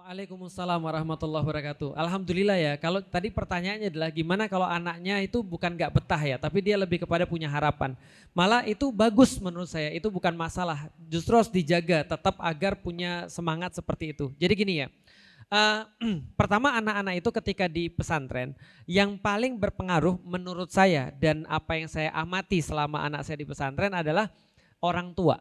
Waalaikumsalam warahmatullahi wabarakatuh. Alhamdulillah ya, kalau tadi pertanyaannya adalah gimana kalau anaknya itu bukan gak betah ya, tapi dia lebih kepada punya harapan. Malah itu bagus menurut saya, itu bukan masalah. Justru harus dijaga tetap agar punya semangat seperti itu. Jadi gini ya, eh, pertama anak-anak itu ketika di pesantren, yang paling berpengaruh menurut saya dan apa yang saya amati selama anak saya di pesantren adalah orang tua.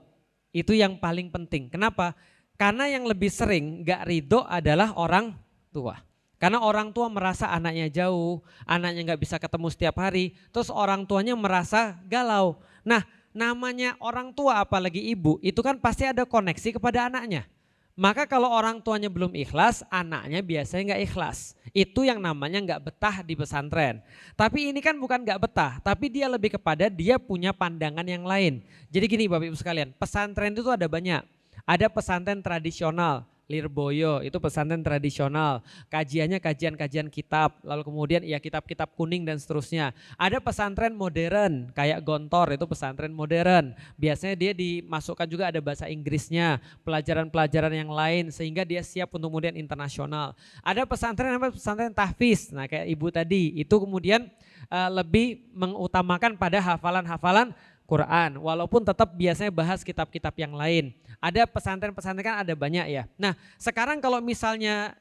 Itu yang paling penting. Kenapa? Karena yang lebih sering gak ridho adalah orang tua. Karena orang tua merasa anaknya jauh, anaknya gak bisa ketemu setiap hari, terus orang tuanya merasa galau. Nah, namanya orang tua apalagi ibu, itu kan pasti ada koneksi kepada anaknya. Maka kalau orang tuanya belum ikhlas, anaknya biasanya gak ikhlas. Itu yang namanya gak betah di pesantren. Tapi ini kan bukan gak betah, tapi dia lebih kepada dia punya pandangan yang lain. Jadi gini Bapak Ibu sekalian, pesantren itu ada banyak. Ada pesantren tradisional, Lirboyo itu pesantren tradisional, kajiannya kajian-kajian kitab, lalu kemudian ya kitab-kitab kuning dan seterusnya. Ada pesantren modern kayak Gontor itu pesantren modern, biasanya dia dimasukkan juga ada bahasa Inggrisnya, pelajaran-pelajaran yang lain sehingga dia siap untuk kemudian internasional. Ada pesantren namanya pesantren tahfiz, nah kayak ibu tadi itu kemudian lebih mengutamakan pada hafalan-hafalan Quran, walaupun tetap biasanya bahas kitab-kitab yang lain. Ada pesantren-pesantren kan ada banyak ya. Nah sekarang kalau misalnya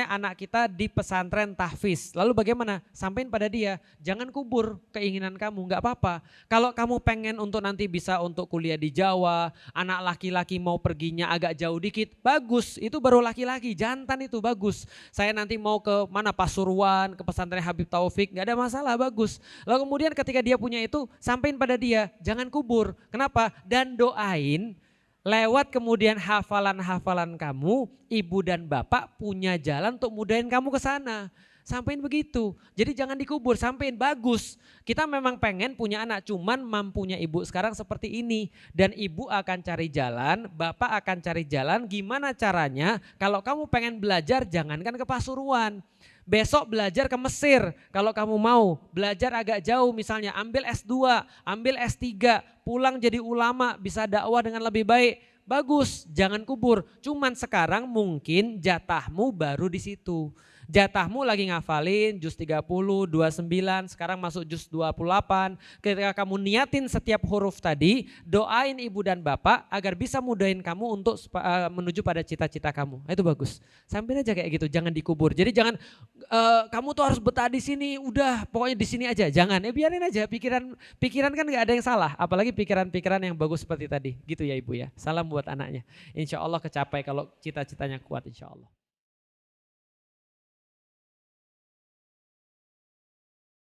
anak kita di pesantren tahfiz, lalu bagaimana? Sampaikan pada dia, jangan kubur keinginan kamu, nggak apa-apa. Kalau kamu pengen untuk nanti bisa untuk kuliah di Jawa, anak laki-laki mau perginya agak jauh dikit, bagus, itu baru laki-laki, jantan itu bagus. Saya nanti mau ke mana Pasuruan, ke pesantren Habib Taufik, nggak ada masalah, bagus. Lalu kemudian ketika dia punya itu, sampaikan pada dia, jangan kubur. Kenapa? Dan doain. Lewat kemudian hafalan-hafalan kamu, ibu dan bapak punya jalan untuk mudahin kamu ke sana. Sampaikan begitu. Jadi jangan dikubur, sampaikan bagus. Kita memang pengen punya anak, cuman mampunya ibu sekarang seperti ini. Dan ibu akan cari jalan, bapak akan cari jalan gimana caranya. Kalau kamu pengen belajar jangankan ke Pasuruan. Besok belajar ke Mesir, kalau kamu mau belajar agak jauh misalnya ambil S2, ambil S3, pulang jadi ulama bisa dakwah dengan lebih baik. Bagus, jangan kubur. Cuman sekarang mungkin jatahmu baru di situ. Jatahmu lagi ngafalin juz 30, 29, sekarang masuk juz 28. Ketika kamu niatin setiap huruf tadi, doain ibu dan bapak agar bisa mudahin kamu untuk menuju pada cita-cita kamu. Itu bagus. Sampai aja kayak gitu, jangan dikubur. Jadi jangan kamu tuh harus betah di sini, udah pokoknya di sini aja. Jangan, biarin aja. Pikiran kan gak ada yang salah, apalagi pikiran-pikiran yang bagus seperti tadi. Gitu ya Ibu ya. Salam buat anaknya. Insya Allah kecapai kalau cita-citanya kuat insya Allah.